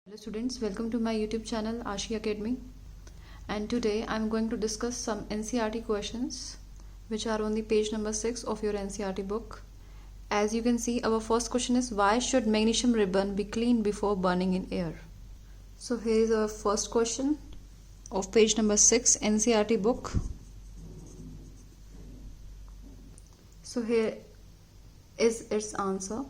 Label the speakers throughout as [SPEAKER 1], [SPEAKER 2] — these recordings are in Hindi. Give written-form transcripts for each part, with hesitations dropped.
[SPEAKER 1] Hello students, welcome to my YouTube channel Ashi Academy, and today I am going to discuss some NCERT questions which are on the page number 6 of your NCERT book. As you can see, our first question is, why should magnesium ribbon be cleaned before burning in air? So here is our first question of page number 6 NCERT book. So here is its answer.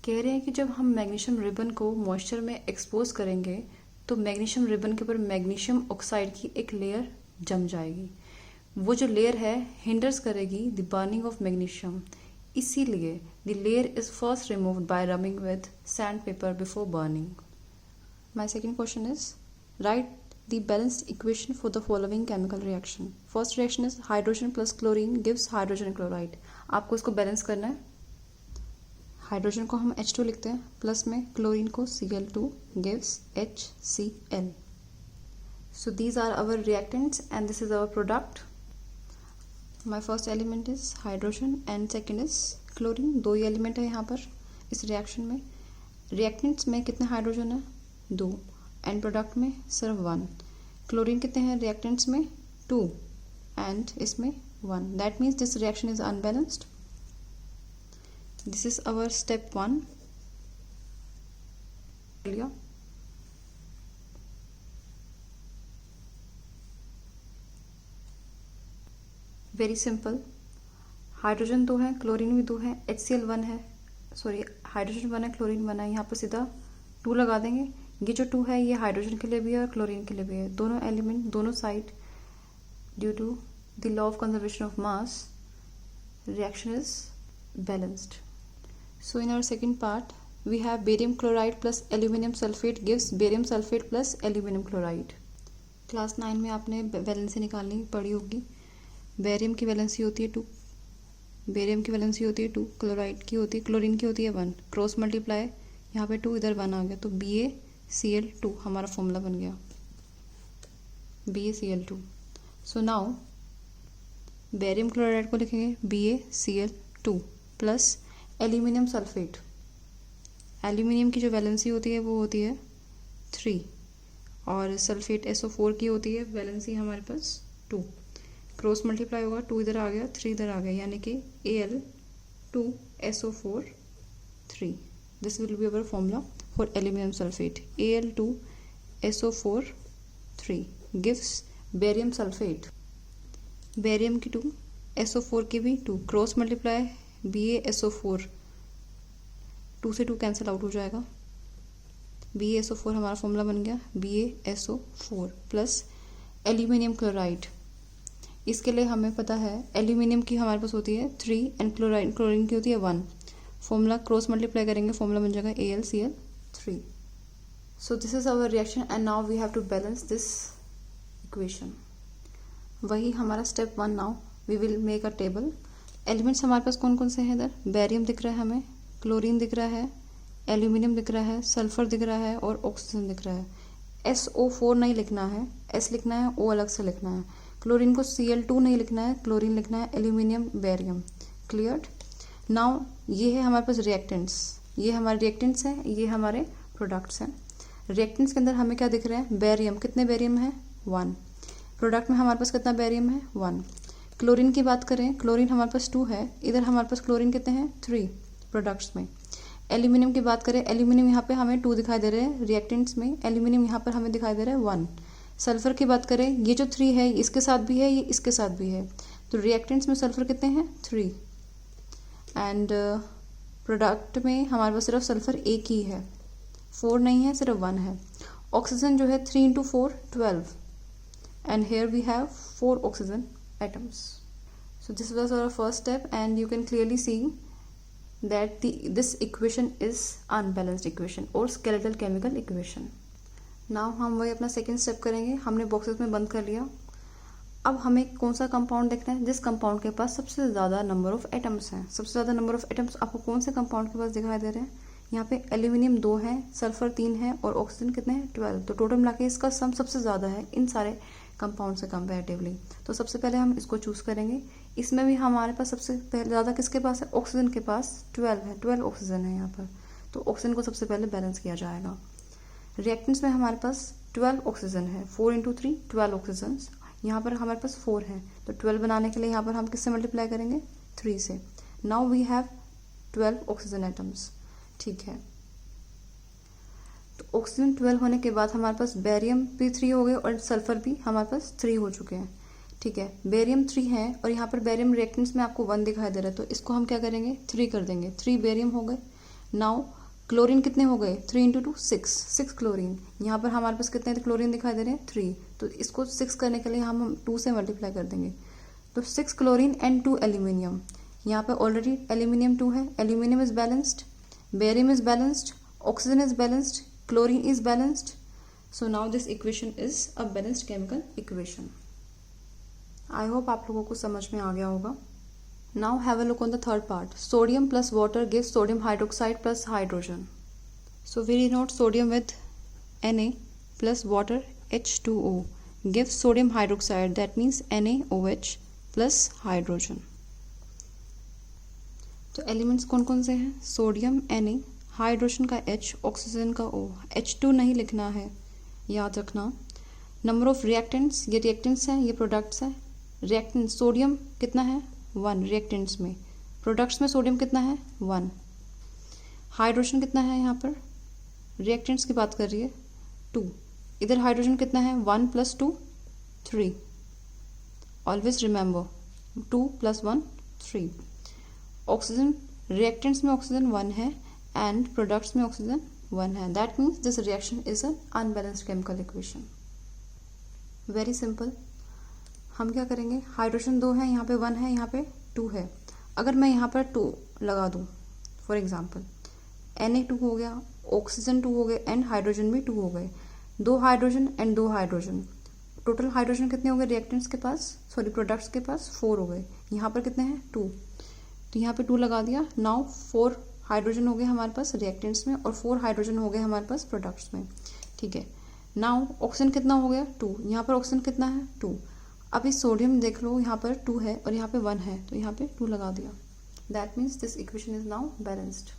[SPEAKER 1] कह रहे हैं कि जब हम मैग्नीशियम रिबन को मॉइस्चर में एक्सपोज करेंगे तो मैग्नीशियम रिबन के ऊपर मैग्नीशियम ऑक्साइड की एक लेयर जम जाएगी। वो जो लेयर है हिंडर्स करेगी द बर्निंग ऑफ मैग्नीशियम, इसीलिए the layer is first removed by rubbing with sand paper before burning. My second question is, right the balanced equation for the following chemical reaction. First reaction is hydrogen plus chlorine gives hydrogen chloride. आपको इसको बैलेंस करना है। हाइड्रोजन को हम H2 लिखते हैं, प्लस में क्लोरीन को Cl2 gives HCl. So these are our reactants and this is our product. My first element is hydrogen and second is chlorine. दो ही एलिमेंट है यहाँ पर इस रिएक्शन में। रिएक्टेंट्स में कितने हाइड्रोजन है? 2 एंड प्रोडक्ट में सिर्फ 1। क्लोरीन कितने हैं रिएक्टेंट्स में? 2 एंड इसमें 1। That means this reaction is unbalanced. This is our step 1. Very simple. Hydrogen 2 है, क्लोरीन भी 2 है, HCl 1 है, सॉरी हाइड्रोजन 1 है, क्लोरीन 1 है। यहाँ पर सीधा 2 लगा देंगे। ये जो 2 है ये हाइड्रोजन के लिए भी है और क्लोरीन के लिए भी है। दोनों एलिमेंट दोनों side due to the law of conservation of mass reaction is balanced. So in our second part, we have barium chloride plus aluminum sulfate gives barium sulfate plus aluminum chloride. Class 9 में आपने वैलेंसी निकालनी पड़ी होगी। बेरियम की वैलेंसी होती है 2, बेरियम की वैलेंसी होती है 2, क्लोराइड की होती है, क्लोरीन की होती है 1। क्रॉस मल्टीप्लाई, यहाँ पे 2 इधर 1 आ गया तो BaCl2 हमारा फॉर्मूला बन गया BaCl2. So now barium chloride को लिखेंगे BaCl2 plus aluminium sulphate. Aluminium की जो वैलेंसी होती है वो होती है 3 और सल्फेट SO4 की होती है वैलेंसी हमारे पास 2। क्रॉस मल्टीप्लाई होगा, 2 इधर आ गया 3 इधर आ गया, यानी कि Al2SO4 3. This will be our formula for aluminium sulphate. Al2SO4 3 gives barium sulphate. Barium की 2, SO4 की भी 2, क्रॉस मल्टीप्लाई BaSO4, 2 से 2 कैंसिल आउट हो जाएगा। BaSO4 हमारा फॉर्मूला बन गया BaSO4 प्लस एल्यूमिनियम क्लोराइड। इसके लिए हमें पता है एल्यूमिनियम की हमारे पास होती है 3 एंड क्लोरीन की होती है 1। फॉर्मूला क्रॉस मल्टीप्लाई करेंगे, फॉर्मूला बन जाएगा AlCl3. So this is our reaction and now we have to balance this equation. वही हमारा step 1. Now we will make a table. Elements हमारे पास कौन कौन से हैं इधर? बेरियम दिख रहा है हमें, क्लोरीन दिख रहा है, एल्यूमिनियम दिख रहा है, सल्फर दिख रहा है और ऑक्सीजन दिख रहा है. SO4 नहीं लिखना है, S लिखना है, O अलग से लिखना है. क्लोरीन को Cl2 नहीं लिखना है, क्लोरीन लिखना है, एल्यूमिनियम बेरियम. क्लियर? नाउ ये है हमारे पास रिएक्टेंट्स, ये हमारे रिएक्टेंट्स हैं, ये हमारे प्रोडक्ट्स हैं. रिएक्टेंट्स के अंदर हमें क्या दिख रहा है? बेरियम. कितने बेरियम है? 1. प्रोडक्ट में हमारे पास कितना बेरियम है? 1. क्लोरीन की बात करें, क्लोरीन हमारे पास 2 है, इधर हमारे पास क्लोरीन कितने हैं? 3 प्रोडक्ट्स में. एल्यूमिनियम की बात करें, एल्यूमिनियम यहाँ पे हमें 2 दिखाई दे रहे हैं रिएक्टेंट्स में, एल्यूमिनियम यहाँ पर हमें दिखाई दे रहा है 1. सल्फर की बात करें, ये जो 3 है इसके साथ भी है, ये इसके साथ भी है, तो रिएक्टेंट्स में सल्फर कितने हैं? 3. एंड प्रोडक्ट में हमारे पास सिर्फ सल्फर एक ही है, 4 नहीं है, सिर्फ 1 है. ऑक्सीजन जो है 3 × 4 12 and here we have 4 oxygen atoms. So this was our first step and you can clearly see that this equation is unbalanced equation or skeletal chemical equation. Now हम वही अपना सेकेंड स्टेप करेंगे. हमने बॉक्सेस में बंद कर लिया. अब हमें कौन सा कंपाउंड देखना है जिस कंपाउंड के पास सबसे ज़्यादा नंबर ऑफ एटम्स हैं. सबसे ज़्यादा नंबर ऑफ एटम्स आपको कौन से कंपाउंड के पास दिखाई दे रहे हैं? यहाँ पे एल्यूमिनियम 2 है, सल्फर 3 है और ऑक्सीजन कितने हैं? 12. तो टोटल मिला के इसका सम सबसे ज़्यादा है इन सारे कंपाउंड से कंपैरेटिवली. तो सबसे पहले हम इसको चूज करेंगे. इसमें भी हमारे पास सबसे पहले ज़्यादा किसके पास है? ऑक्सीजन के पास 12 है, 12 ऑक्सीजन है यहाँ पर. तो ऑक्सीजन को सबसे पहले बैलेंस किया जाएगा. रिएक्टेंट्स में हमारे पास 12 ऑक्सीजन है, 4 इंटू 3 12 ऑक्सीजन। यहाँ पर हमारे पास 4 है, तो 12 बनाने के लिए यहाँ पर हम किससे मल्टीप्लाई करेंगे, 3 से। Now we have 12 oxygen atoms, ठीक है। तो ऑक्सीजन 12 होने के बाद हमारे पास बेरियम भी 3 हो गए और सल्फर भी हमारे पास 3 हो चुके हैं, ठीक है। बेरियम 3 है और यहाँ पर बेरियम रिएक्टेंट्स में आपको 1 दिखाई दे रहा है, तो इसको हम क्या करेंगे, 3 कर देंगे। 3 बेरियम हो गए। नाउ क्लोरीन कितने हो गए, 3 इंटू 2 6 क्लोरीन। यहाँ पर हमारे पास कितने क्लोरीन दिखाई दे रहे हैं, 3, तो इसको 6 करने के लिए हम 2 से मल्टीप्लाई कर देंगे। तो 6 क्लोरीन एंड 2 एल्यूमिनियम। यहाँ पर ऑलरेडी एल्यूमिनियम 2 है, aluminium is balanced, barium is balanced, oxygen is balanced, chlorine is balanced. So now this equation is a balanced chemical equation. I hope आप लोगों को समझ में आ गया होगा. Now have a look on the third part. Sodium plus water gives sodium hydroxide plus hydrogen. So we denote sodium with Na plus water H2O gives sodium hydroxide, that means NaOH plus hydrogen. तो एलिमेंट्स कौन कौन से हैं, सोडियम Na, हाइड्रोजन का H, ऑक्सीजन का O। H2 नहीं लिखना है, याद रखना। नंबर ऑफ रिएक्टेंट्स, ये रिएक्टेंट्स हैं, ये प्रोडक्ट्स हैं। रिएक्टेंट सोडियम कितना है, 1 रिएक्टेंट्स में। प्रोडक्ट्स में सोडियम कितना है, 1। हाइड्रोजन कितना है, यहाँ पर रिएक्टेंट्स की बात कर रही है, 2। इधर हाइड्रोजन कितना है, 1 + 2 3। Always remember 2 + 1 3। ऑक्सीजन रिएक्टेंट्स में ऑक्सीजन 1 है and products में ऑक्सीजन 1 है, that means this reaction is an unbalanced chemical equation. Very simple. हम क्या करेंगे, हाइड्रोजन 2 है, यहाँ पे 1 है, यहाँ पे 2 है। अगर मैं यहाँ पर 2 लगा दूँ, फॉर एग्जाम्पल Na2 हो गया, ऑक्सीजन 2 हो गए एंड हाइड्रोजन भी 2 हो गए। 2 hydrogen and 2 hydrogen, total hydrogen कितने हो गए रिएक्टेंट्स के पास, सॉरी प्रोडक्ट्स के पास 4 हो गए। यहाँ पर कितने हैं, 2, तो यहाँ पे 2 लगा दिया। नाउ 4 हाइड्रोजन हो गए हमारे पास रिएक्टेंट्स में और 4 हाइड्रोजन हो गए हमारे पास प्रोडक्ट्स में, ठीक है। नाउ ऑक्सीजन कितना हो गया, 2, यहाँ पर ऑक्सीजन कितना है, 2। अब इस सोडियम देख लो, यहाँ पर 2 है और यहाँ पे 1 है, तो यहाँ पे 2 लगा दिया। That means this equation is now balanced.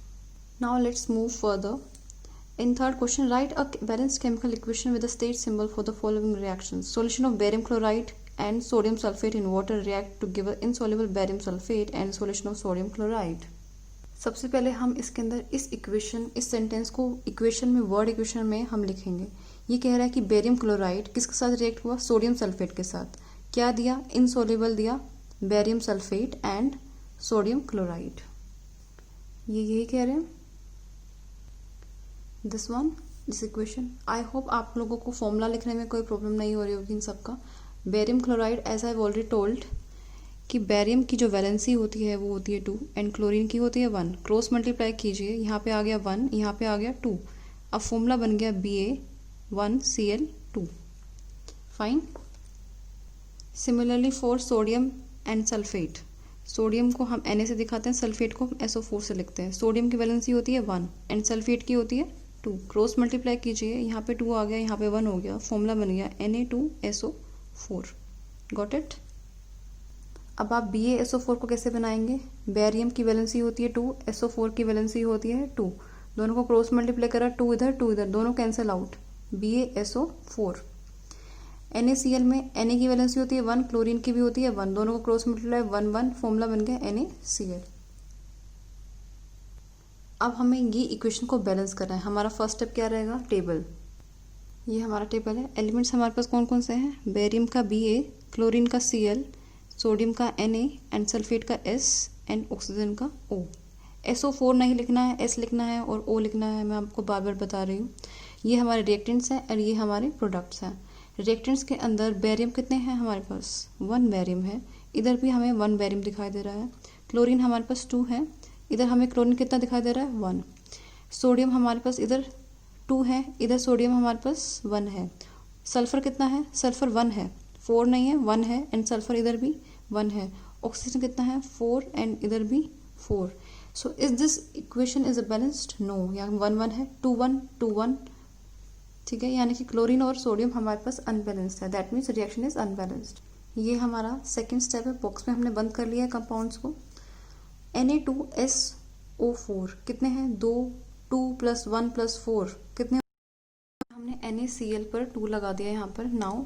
[SPEAKER 1] Now let's move further. In third question, right a balanced chemical equation with the state symbol for the following reaction. Solution of barium chloride and sodium sulfate in water react to give an insoluble barium sulfate and solution of sodium chloride. सबसे पहले हम इसके अंदर इस इक्वेशन, इस सेंटेंस को इक्वेशन में, वर्ड इक्वेशन में हम लिखेंगे। ये कह रहा है कि बेरियम क्लोराइड किसके साथ रिएक्ट हुआ, सोडियम सल्फेट के साथ। क्या दिया, इनसोल्युबल दिया, barium sulphate and sodium chloride. ये यही कह रहे हैं, this one, this equation. I hope आप लोगों को फॉर्मूला लिखने में कोई प्रॉब्लम नहीं हो रही होगी इन सबका। Barium chloride, as I already told, कि बेरियम की जो वैलेंसी होती है वो होती है 2 एंड क्लोरीन की होती है 1। क्रॉस मल्टीप्लाई कीजिए, यहाँ पे आ गया 1, यहाँ पे आ गया 2। अब फॉर्मूला बन गया Ba1Cl2। Fine. Similarly for sodium and sulphate, sodium को हम Na से दिखाते हैं, सल्फेट को हम SO4 से लिखते हैं। सोडियम की वैलेंसी होती है 1 एंड सल्फेट की होती है 2। क्रॉस मल्टीप्लाई कीजिए, यहाँ पे 2 आ गया, यहाँ पे 1 हो गया, फॉर्मूला बन गया Na2SO4। Got it. अब आप BaSO4 को कैसे बनाएंगे, बेरियम की वैलेंसी होती है 2, SO4 की वैलेंसी होती है 2, दोनों को क्रॉस मल्टीप्लाई करा, 2 इधर 2 इधर, दोनों कैंसिल आउट, BaSO4। NaCl में Na की वैलेंसी होती है 1, क्लोरीन की भी होती है 1, दोनों को क्रॉस मल्टीप्लाई 1 1, फॉर्मूला बन गया NaCl। अब हमें ये इक्वेशन को बैलेंस करना है। हमारा फर्स्ट स्टेप क्या रहेगा, टेबल। ये हमारा टेबल है। एलिमेंट्स हमारे पास कौन कौन से हैं, बेरियम का Ba, क्लोरीन का Cl, सोडियम का Na एंड सल्फेट का S एंड ऑक्सीजन का O। SO4 नहीं लिखना है, S लिखना है और O लिखना है, मैं आपको बार बार बता रही हूँ। ये हमारे रिएक्टेंट्स हैं और ये हमारे प्रोडक्ट्स हैं। रिएक्टेंट्स के अंदर बेरियम कितने हैं हमारे पास, 1 बेरियम है, इधर भी हमें 1 बेरियम दिखाई दे रहा है। क्लोरीन हमारे पास 2 है, इधर हमें क्लोरीन कितना दिखाई दे रहा है, 1। सोडियम हमारे पास इधर 2 है, इधर सोडियम हमारे पास 1 है। सल्फर कितना है, सल्फर 1 है, 4 नहीं है, 1 है एंड सल्फर इधर भी 1 है। ऑक्सीजन कितना है, 4 एंड इधर भी 4। So is this equation is a balanced, no, यहाँ 1 1 है, 2 1 2 1, ठीक है, यानी कि क्लोरीन और सोडियम हमारे पास अनबैलेंस्ड है, that means reaction is unbalanced. ये हमारा सेकेंड स्टेप है। बॉक्स में हमने बंद कर लिया है कंपाउंड्स को। Na2SO4 कितने हैं, 2 2 + 1 + 4 कितने NaCl पर 2 लगा दिया यहाँ पर। नाउ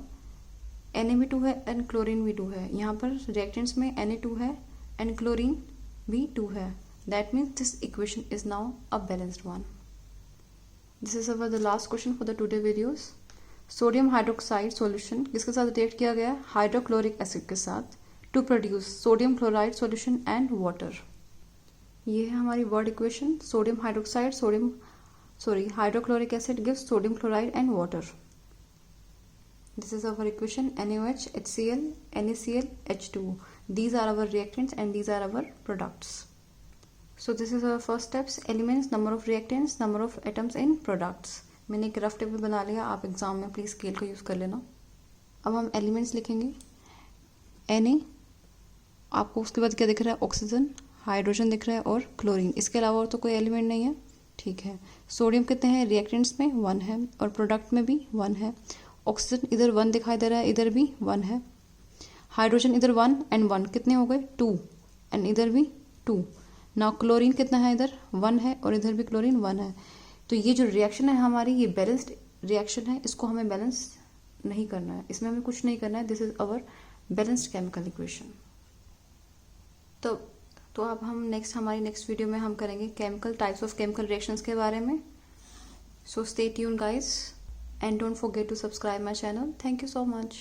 [SPEAKER 1] Na भी 2 है एंड क्लोरीन भी 2 है। यहाँ पर रिएक्टेंट्स में Na2 है एंड क्लोरीन भी 2 है। That means this equation is now a balanced one. This is our the last question for the today videos. Sodium hydroxide solution किसके साथ रिएक्ट किया गया? हाइड्रोक्लोरिक एसिड के साथ to produce sodium chloride solution and water. ये है हमारी word equation. Sodium hydroxide hydrochloric acid gives sodium chloride and water. This is our equation NaOH, HCl, NaCl, H2. These are our reactants and these are our products. So this is our first steps. Elements, number of reactants, number of atoms in products. मैंने एक रफ टेबल बना लिया, आप एग्जाम में प्लीज स्केल का यूज कर लेना। अब हम एलिमेंट्स लिखेंगे। Na, आपको उसके बाद क्या दिख रहा है? ऑक्सीजन, हाइड्रोजन दिख रहा है और क्लोरीन। इसके अलावा और तो कोई एलिमेंट नहीं है, ठीक है। सोडियम कितने हैं? रिएक्टेंट्स में 1 है और प्रोडक्ट में भी 1 है। ऑक्सीजन इधर 1 दिखाई दे रहा है, इधर भी 1 है। हाइड्रोजन इधर 1 एंड 1 कितने हो गए? 2 एंड इधर भी 2। नाउ क्लोरीन कितना है? इधर 1 है और इधर भी क्लोरीन 1 है। तो ये जो रिएक्शन है हमारी, ये बैलेंस्ड रिएक्शन है। इसको हमें बैलेंस नहीं करना है, इसमें हमें कुछ नहीं करना है। This is our balanced chemical equation. तो अब हम हमारी नेक्स्ट वीडियो में हम करेंगे chemical types of chemical reactions के बारे में। So stay tune guys and don't forget to subscribe my channel. Thank you so much.